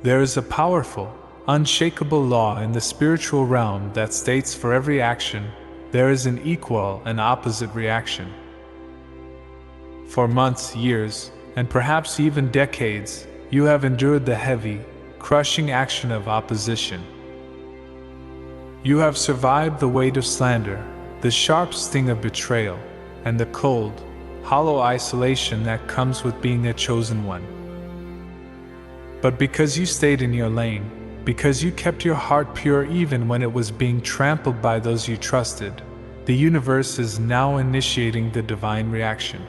There is a powerful, unshakable law in the spiritual realm that states for every action, there is an equal and opposite reaction. For months, years, and perhaps even decades, you have endured the heavy, crushing action of opposition. You have survived the weight of slander, the sharp sting of betrayal, and the cold, hollow isolation that comes with being a chosen one. But because you stayed in your lane, because you kept your heart pure even when it was being trampled by those you trusted, the universe is now initiating the divine reaction.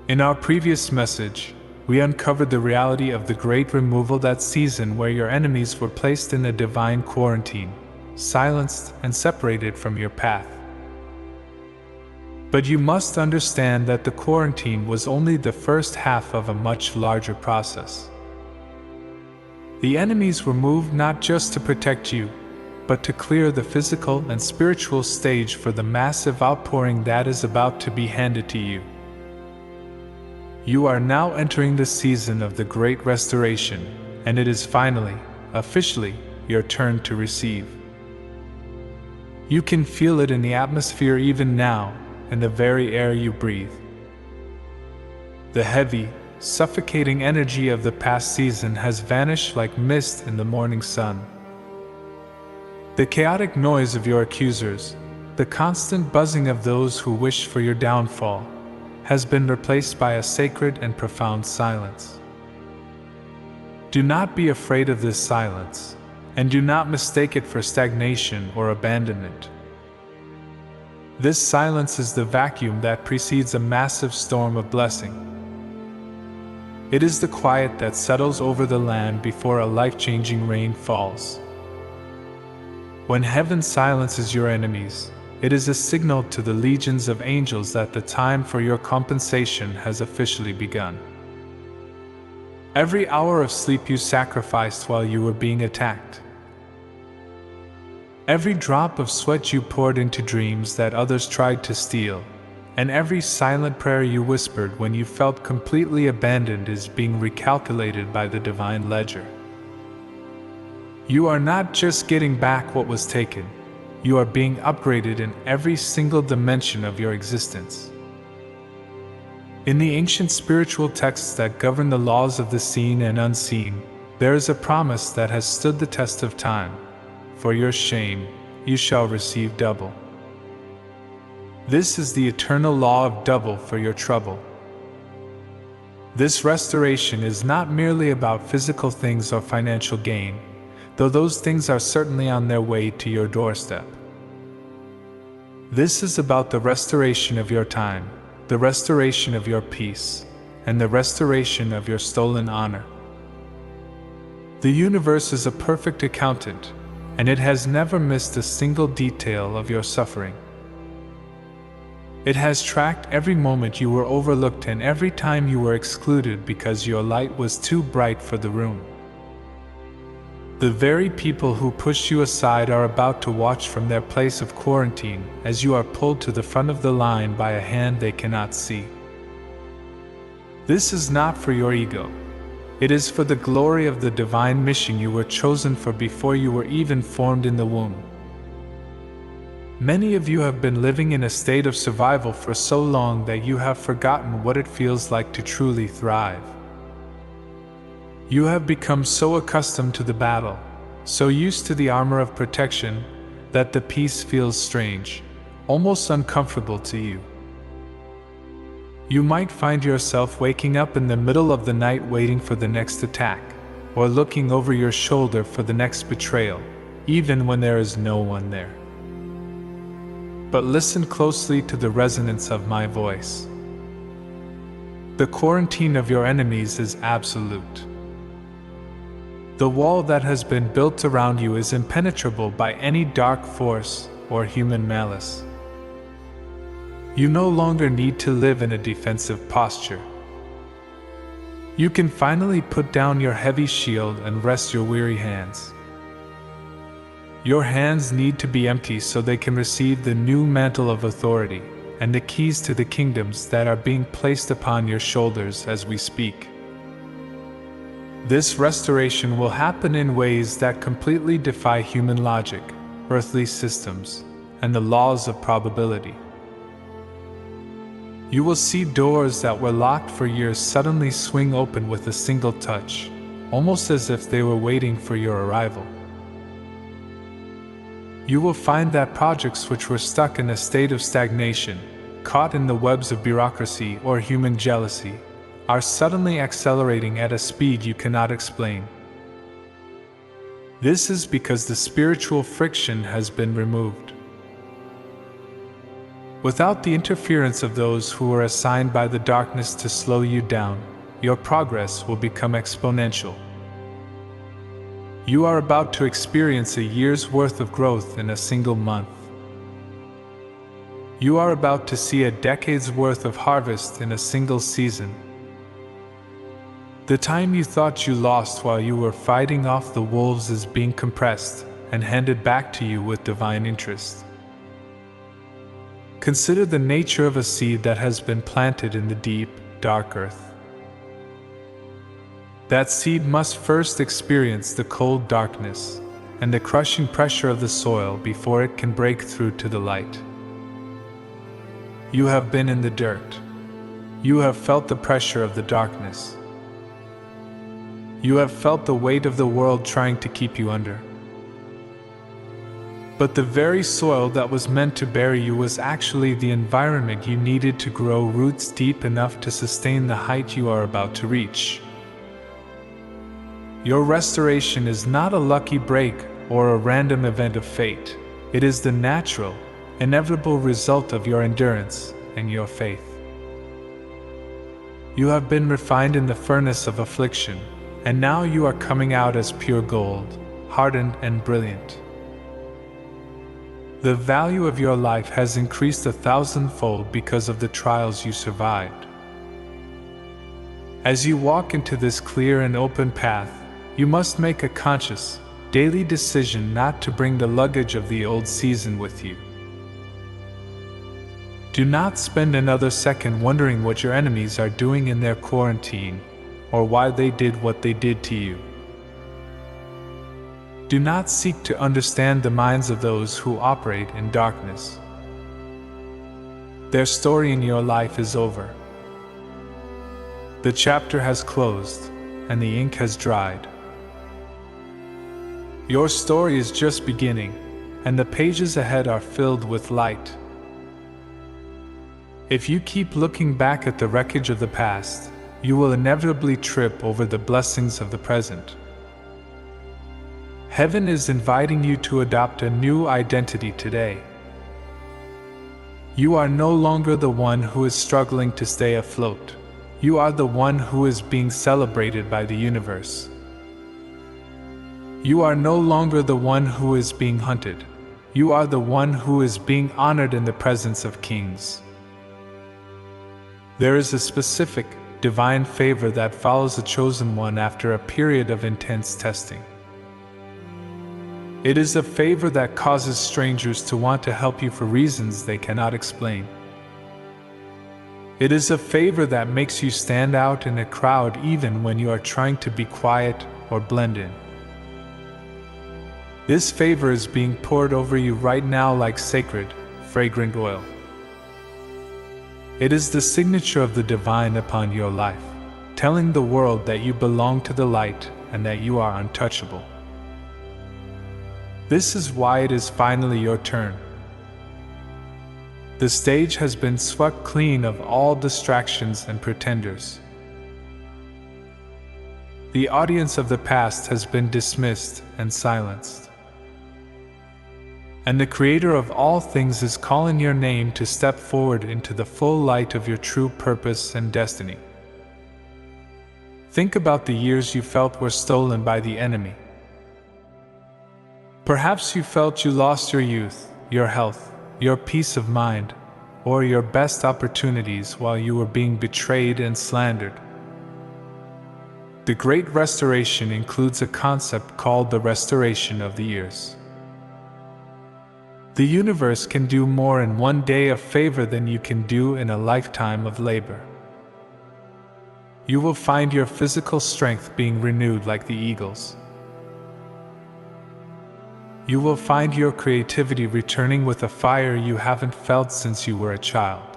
In our previous message, we uncovered the reality of the great removal that season where your enemies were placed in a divine quarantine, silenced and separated from your path. But you must understand that the quarantine was only the first half of a much larger process. The enemies were moved not just to protect you, but to clear the physical and spiritual stage for the massive outpouring that is about to be handed to you. You are now entering the season of the Great Restoration, and it is finally, officially, your turn to receive. You can feel it in the atmosphere even now, in the very air you breathe. The heavy, suffocating energy of the past season has vanished like mist in the morning sun. The chaotic noise of your accusers, the constant buzzing of those who wish for your downfall, has been replaced by a sacred and profound silence. Do not be afraid of this silence, and do not mistake it for stagnation or abandonment. This silence is the vacuum that precedes a massive storm of blessing. It is the quiet that settles over the land before a life-changing rain falls. When heaven silences your enemies, it is a signal to the legions of angels that the time for your compensation has officially begun. Every hour of sleep you sacrificed while you were being attacked. Every drop of sweat you poured into dreams that others tried to steal, and every silent prayer you whispered when you felt completely abandoned is being recalculated by the divine ledger. You are not just getting back what was taken, you are being upgraded in every single dimension of your existence. In the ancient spiritual texts that govern the laws of the seen and unseen, there is a promise that has stood the test of time. For your shame, you shall receive double. This is the eternal law of double for your trouble. This restoration is not merely about physical things or financial gain, though those things are certainly on their way to your doorstep. This is about the restoration of your time, the restoration of your peace, and the restoration of your stolen honor. The universe is a perfect accountant, and it has never missed a single detail of your suffering. It has tracked every moment you were overlooked and every time you were excluded because your light was too bright for the room. The very people who pushed you aside are about to watch from their place of quarantine as you are pulled to the front of the line by a hand they cannot see. This is not for your ego. It is for the glory of the divine mission you were chosen for before you were even formed in the womb. Many of you have been living in a state of survival for so long that you have forgotten what it feels like to truly thrive. You have become so accustomed to the battle, so used to the armor of protection, that the peace feels strange, almost uncomfortable to you. You might find yourself waking up in the middle of the night waiting for the next attack, or looking over your shoulder for the next betrayal, even when there is no one there. But listen closely to the resonance of my voice. The quarantine of your enemies is absolute. The wall that has been built around you is impenetrable by any dark force or human malice. You no longer need to live in a defensive posture. You can finally put down your heavy shield and rest your weary hands. Your hands need to be empty so they can receive the new mantle of authority and the keys to the kingdoms that are being placed upon your shoulders as we speak. This restoration will happen in ways that completely defy human logic, earthly systems, and the laws of probability. You will see doors that were locked for years suddenly swing open with a single touch, almost as if they were waiting for your arrival. You will find that projects which were stuck in a state of stagnation, caught in the webs of bureaucracy or human jealousy, are suddenly accelerating at a speed you cannot explain. This is because the spiritual friction has been removed. Without the interference of those who were assigned by the darkness to slow you down, your progress will become exponential. You are about to experience a year's worth of growth in a single month. You are about to see a decade's worth of harvest in a single season. The time you thought you lost while you were fighting off the wolves is being compressed and handed back to you with divine interest. Consider the nature of a seed that has been planted in the deep, dark earth. That seed must first experience the cold darkness and the crushing pressure of the soil before it can break through to the light. You have been in the dirt. You have felt the pressure of the darkness. You have felt the weight of the world trying to keep you under. But the very soil that was meant to bury you was actually the environment you needed to grow roots deep enough to sustain the height you are about to reach. Your restoration is not a lucky break or a random event of fate. It is the natural, inevitable result of your endurance and your faith. You have been refined in the furnace of affliction, and now you are coming out as pure gold, hardened and brilliant. The value of your life has increased 1,000-fold because of the trials you survived. As you walk into this clear and open path, you must make a conscious, daily decision not to bring the luggage of the old season with you. Do not spend another second wondering what your enemies are doing in their quarantine, or why they did what they did to you. Do not seek to understand the minds of those who operate in darkness. Their story in your life is over. The chapter has closed, and the ink has dried. Your story is just beginning, and the pages ahead are filled with light. If you keep looking back at the wreckage of the past, you will inevitably trip over the blessings of the present. Heaven is inviting you to adopt a new identity today. You are no longer the one who is struggling to stay afloat. You are the one who is being celebrated by the universe. You are no longer the one who is being hunted. You are the one who is being honored in the presence of kings. There is a specific, divine favor that follows a chosen one after a period of intense testing. It is a favor that causes strangers to want to help you for reasons they cannot explain. It is a favor that makes you stand out in a crowd even when you are trying to be quiet or blend in. This favor is being poured over you right now like sacred, fragrant oil. It is the signature of the divine upon your life, telling the world that you belong to the light and that you are untouchable. This is why it is finally your turn. The stage has been swept clean of all distractions and pretenders. The audience of the past has been dismissed and silenced. And the Creator of all things is calling your name to step forward into the full light of your true purpose and destiny. Think about the years you felt were stolen by the enemy. Perhaps you felt you lost your youth, your health, your peace of mind, or your best opportunities while you were being betrayed and slandered. The Great Restoration includes a concept called the restoration of the years. The universe can do more in one day of favor than you can do in a lifetime of labor. You will find your physical strength being renewed like the eagles. You will find your creativity returning with a fire you haven't felt since you were a child.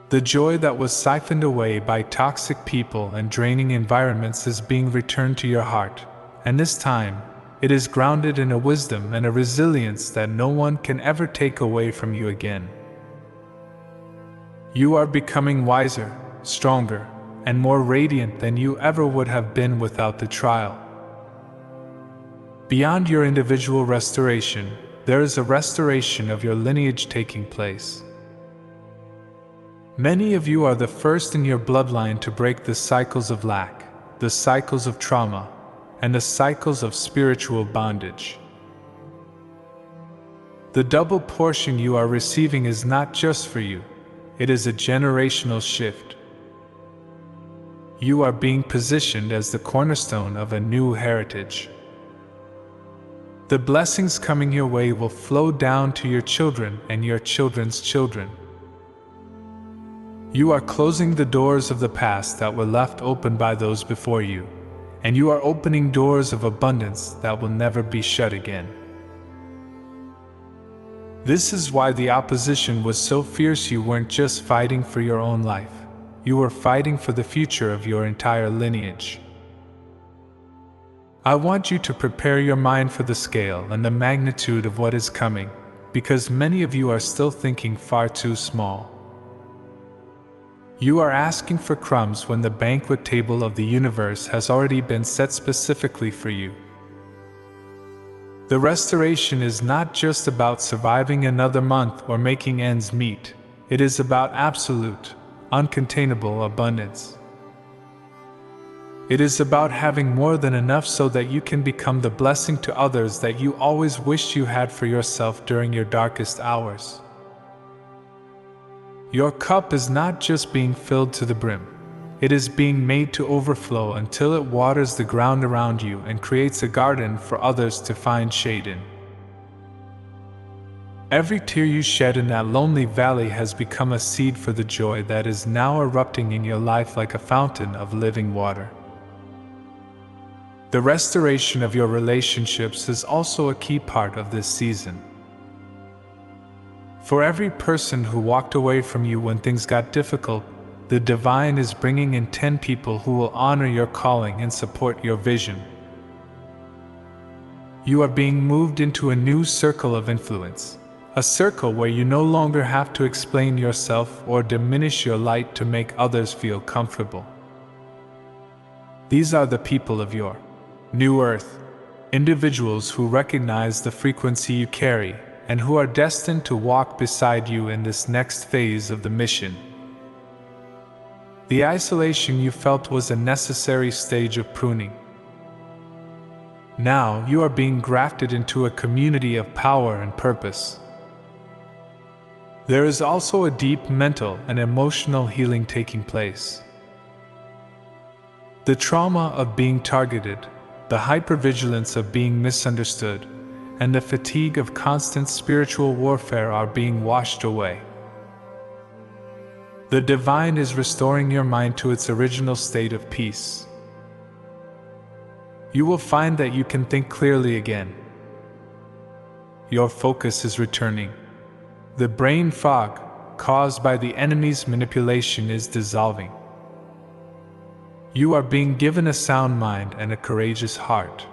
The joy that was siphoned away by toxic people and draining environments is being returned to your heart, and this time, it is grounded in a wisdom and a resilience that no one can ever take away from you again. You are becoming wiser, stronger, and more radiant than you ever would have been without the trial. Beyond your individual restoration, there is a restoration of your lineage taking place. Many of you are the first in your bloodline to break the cycles of lack, the cycles of trauma, and the cycles of spiritual bondage. The double portion you are receiving is not just for you, it is a generational shift. You are being positioned as the cornerstone of a new heritage. The blessings coming your way will flow down to your children and your children's children. You are closing the doors of the past that were left open by those before you, and you are opening doors of abundance that will never be shut again. This is why the opposition was so fierce. You weren't just fighting for your own life, you were fighting for the future of your entire lineage. I want you to prepare your mind for the scale and the magnitude of what is coming, because many of you are still thinking far too small. You are asking for crumbs when the banquet table of the universe has already been set specifically for you. The restoration is not just about surviving another month or making ends meet, it is about absolute, uncontainable abundance. It is about having more than enough so that you can become the blessing to others that you always wished you had for yourself during your darkest hours. Your cup is not just being filled to the brim, it is being made to overflow until it waters the ground around you and creates a garden for others to find shade in. Every tear you shed in that lonely valley has become a seed for the joy that is now erupting in your life like a fountain of living water. The restoration of your relationships is also a key part of this season. For every person who walked away from you when things got difficult, the divine is bringing in 10 people who will honor your calling and support your vision. You are being moved into a new circle of influence, a circle where you no longer have to explain yourself or diminish your light to make others feel comfortable. These are the people of your new earth, individuals who recognize the frequency you carry and who are destined to walk beside you in this next phase of the mission. The isolation you felt was a necessary stage of pruning. Now you are being grafted into a community of power and purpose. There is also a deep mental and emotional healing taking place. The trauma of being targeted, the hypervigilance of being misunderstood, and the fatigue of constant spiritual warfare are being washed away. The divine is restoring your mind to its original state of peace. You will find that you can think clearly again. Your focus is returning. The brain fog, caused by the enemy's manipulation, is dissolving. You are being given a sound mind and a courageous heart.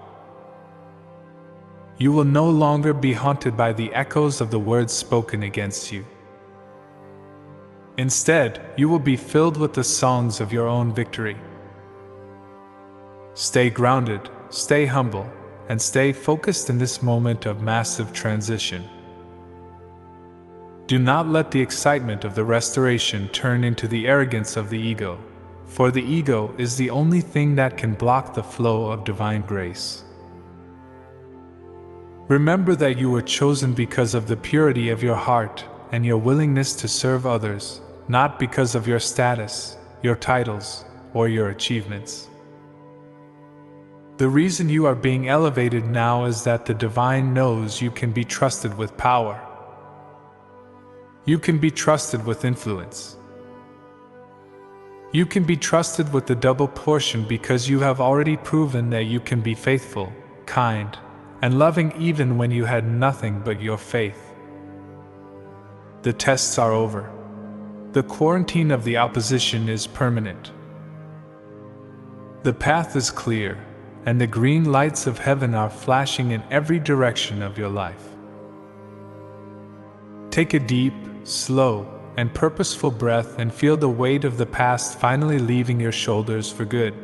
You will no longer be haunted by the echoes of the words spoken against you. Instead, you will be filled with the songs of your own victory. Stay grounded, stay humble, and stay focused in this moment of massive transition. Do not let the excitement of the restoration turn into the arrogance of the ego, for the ego is the only thing that can block the flow of divine grace. Remember that you were chosen because of the purity of your heart and your willingness to serve others, not because of your status, your titles, or your achievements. The reason you are being elevated now is that the divine knows you can be trusted with power. You can be trusted with influence. You can be trusted with the double portion because you have already proven that you can be faithful, kind, and loving even when you had nothing but your faith. The tests are over. The quarantine of the opposition is permanent. The path is clear, and the green lights of heaven are flashing in every direction of your life. Take a deep, slow, and purposeful breath and feel the weight of the past finally leaving your shoulders for good.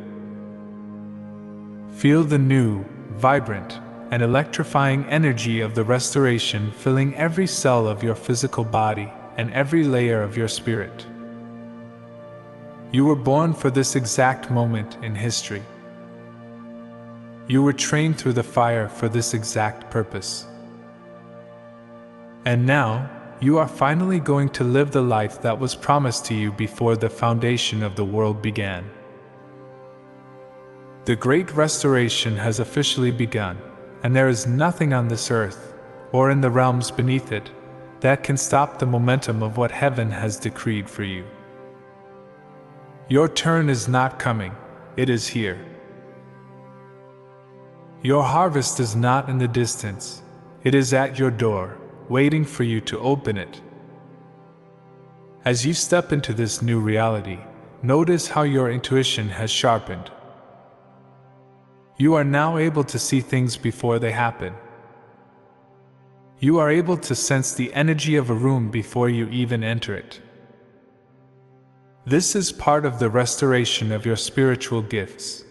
Feel the new, vibrant, and electrifying energy of the restoration filling every cell of your physical body and every layer of your spirit. You were born for this exact moment in history. You were trained through the fire for this exact purpose. And now, you are finally going to live the life that was promised to you before the foundation of the world began. The Great Restoration has officially begun, and there is nothing on this earth, or in the realms beneath it, that can stop the momentum of what heaven has decreed for you. Your turn is not coming, it is here. Your harvest is not in the distance, it is at your door, waiting for you to open it. As you step into this new reality, notice how your intuition has sharpened. You are now able to see things before they happen. You are able to sense the energy of a room before you even enter it. This is part of the restoration of your spiritual gifts.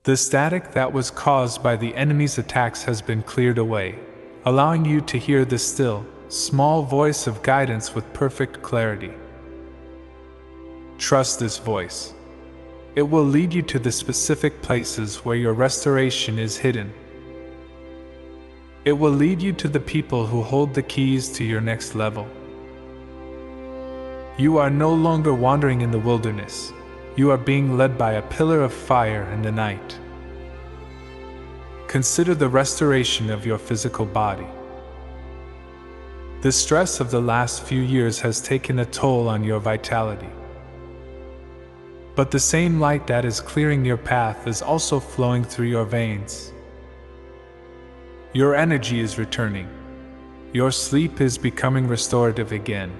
The static that was caused by the enemy's attacks has been cleared away, allowing you to hear the still, small voice of guidance with perfect clarity. Trust this voice. It will lead you to the specific places where your restoration is hidden. It will lead you to the people who hold the keys to your next level. You are no longer wandering in the wilderness. You are being led by a pillar of fire in the night. Consider the restoration of your physical body. The stress of the last few years has taken a toll on your vitality. But the same light that is clearing your path is also flowing through your veins. Your energy is returning. Your sleep is becoming restorative again.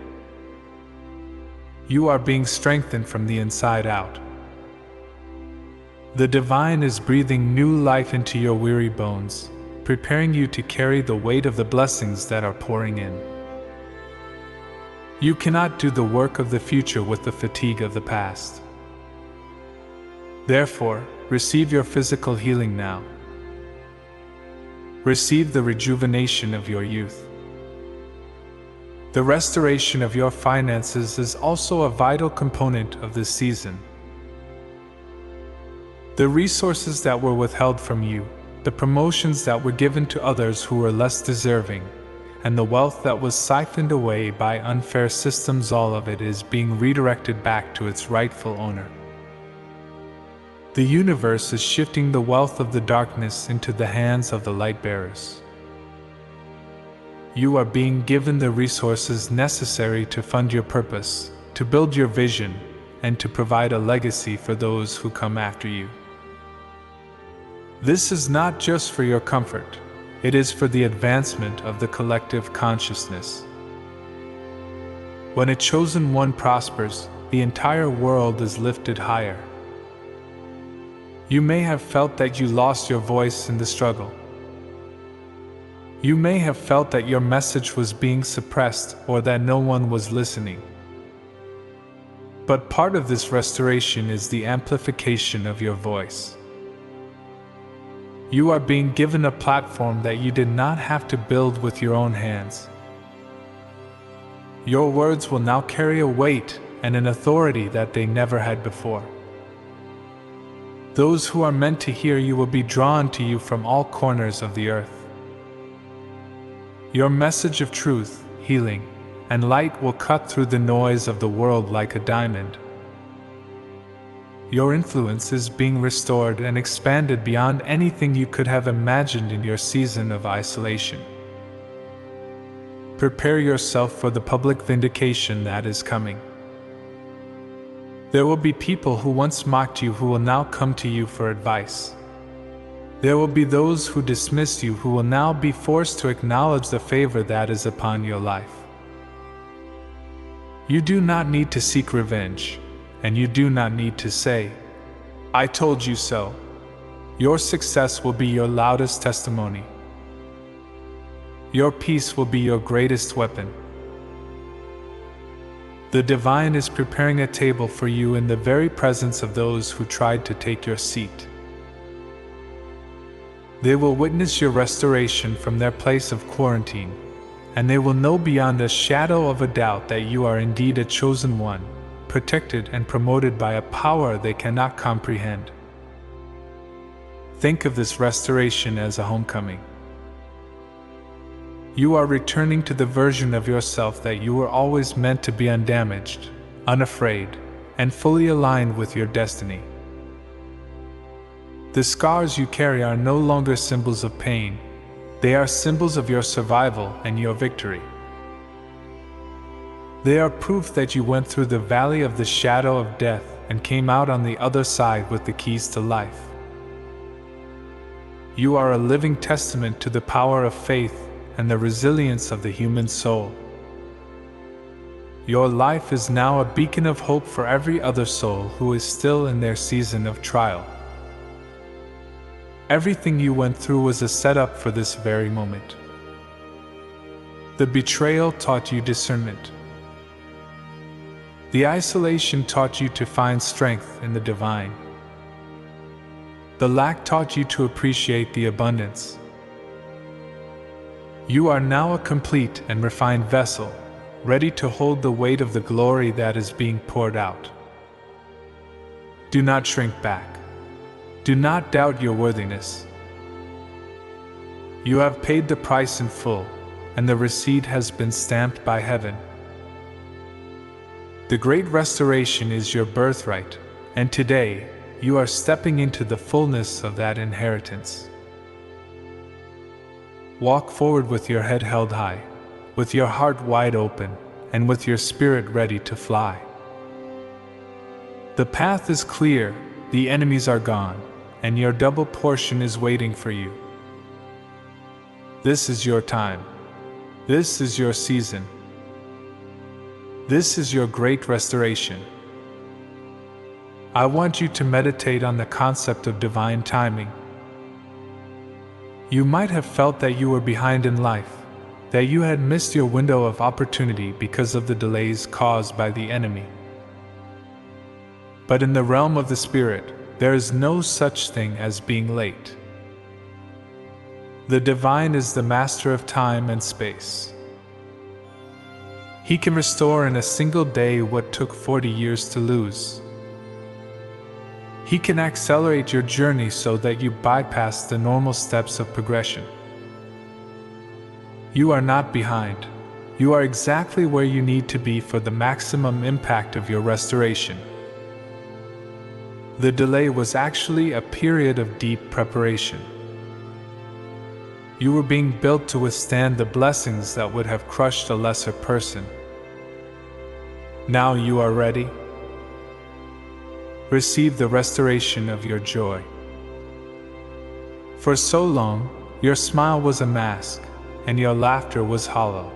You are being strengthened from the inside out. The divine is breathing new life into your weary bones, preparing you to carry the weight of the blessings that are pouring in. You cannot do the work of the future with the fatigue of the past. Therefore, receive your physical healing now. Receive the rejuvenation of your youth. The restoration of your finances is also a vital component of this season. The resources that were withheld from you, the promotions that were given to others who were less deserving, and the wealth that was siphoned away by unfair systems, all of it is being redirected back to its rightful owner. The universe is shifting the wealth of the darkness into the hands of the light bearers. You are being given the resources necessary to fund your purpose, to build your vision, and to provide a legacy for those who come after you. This is not just for your comfort, it is for the advancement of the collective consciousness. When a chosen one prospers, the entire world is lifted higher. You may have felt that you lost your voice in the struggle. You may have felt that your message was being suppressed or that no one was listening. But part of this restoration is the amplification of your voice. You are being given a platform that you did not have to build with your own hands. Your words will now carry a weight and an authority that they never had before. Those who are meant to hear you will be drawn to you from all corners of the earth. Your message of truth, healing, and light will cut through the noise of the world like a diamond. Your influence is being restored and expanded beyond anything you could have imagined in your season of isolation. Prepare yourself for the public vindication that is coming. There will be people who once mocked you who will now come to you for advice. There will be those who dismissed you who will now be forced to acknowledge the favor that is upon your life. You do not need to seek revenge, and you do not need to say, "I told you so." Your success will be your loudest testimony. Your peace will be your greatest weapon. The divine is preparing a table for you in the very presence of those who tried to take your seat. They will witness your restoration from their place of quarantine, and they will know beyond a shadow of a doubt that you are indeed a chosen one, protected and promoted by a power they cannot comprehend. Think of this restoration as a homecoming. You are returning to the version of yourself that you were always meant to be, undamaged, unafraid, and fully aligned with your destiny. The scars you carry are no longer symbols of pain. They are symbols of your survival and your victory. They are proof that you went through the valley of the shadow of death and came out on the other side with the keys to life. You are a living testament to the power of faith and the resilience of the human soul. Your life is now a beacon of hope for every other soul who is still in their season of trial. Everything you went through was a setup for this very moment. The betrayal taught you discernment. The isolation taught you to find strength in the divine. The lack taught you to appreciate the abundance. You are now a complete and refined vessel, ready to hold the weight of the glory that is being poured out. Do not shrink back. Do not doubt your worthiness. You have paid the price in full, and the receipt has been stamped by heaven. The great restoration is your birthright, and today, you are stepping into the fullness of that inheritance. Walk forward with your head held high, with your heart wide open, and with your spirit ready to fly. The path is clear, the enemies are gone, and your double portion is waiting for you. This is your time. This is your season. This is your great restoration. I want you to meditate on the concept of divine timing. You might have felt that you were behind in life, that you had missed your window of opportunity because of the delays caused by the enemy. But in the realm of the Spirit, there is no such thing as being late. The divine is the master of time and space. He can restore in a single day what took 40 years to lose. He can accelerate your journey so that you bypass the normal steps of progression. You are not behind. You are exactly where you need to be for the maximum impact of your restoration. The delay was actually a period of deep preparation. You were being built to withstand the blessings that would have crushed a lesser person. Now you are ready. Receive the restoration of your joy. For so long, your smile was a mask, and your laughter was hollow.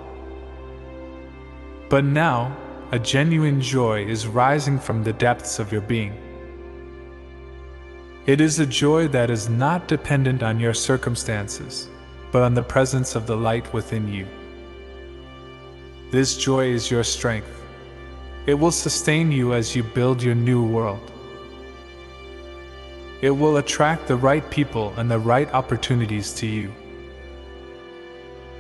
But now, a genuine joy is rising from the depths of your being. It is a joy that is not dependent on your circumstances, but on the presence of the light within you. This joy is your strength. It will sustain you as you build your new world. It will attract the right people and the right opportunities to you.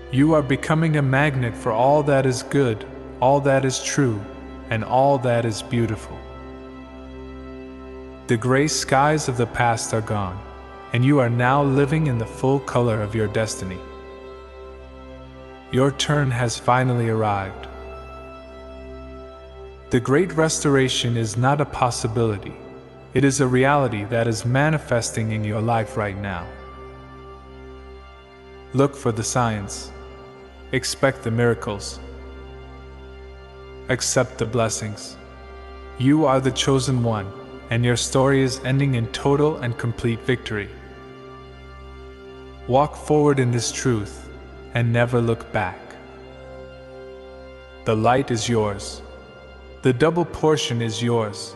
You are becoming a magnet for all that is good, all that is true, and all that is beautiful. The gray skies of the past are gone, and you are now living in the full color of your destiny. Your turn has finally arrived. The great restoration is not a possibility. It is a reality that is manifesting in your life right now. Look for the signs. Expect the miracles. Accept the blessings. You are the chosen one, and your story is ending in total and complete victory. Walk forward in this truth, and never look back. The light is yours. The double portion is yours.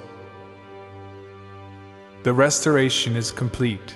The restoration is complete.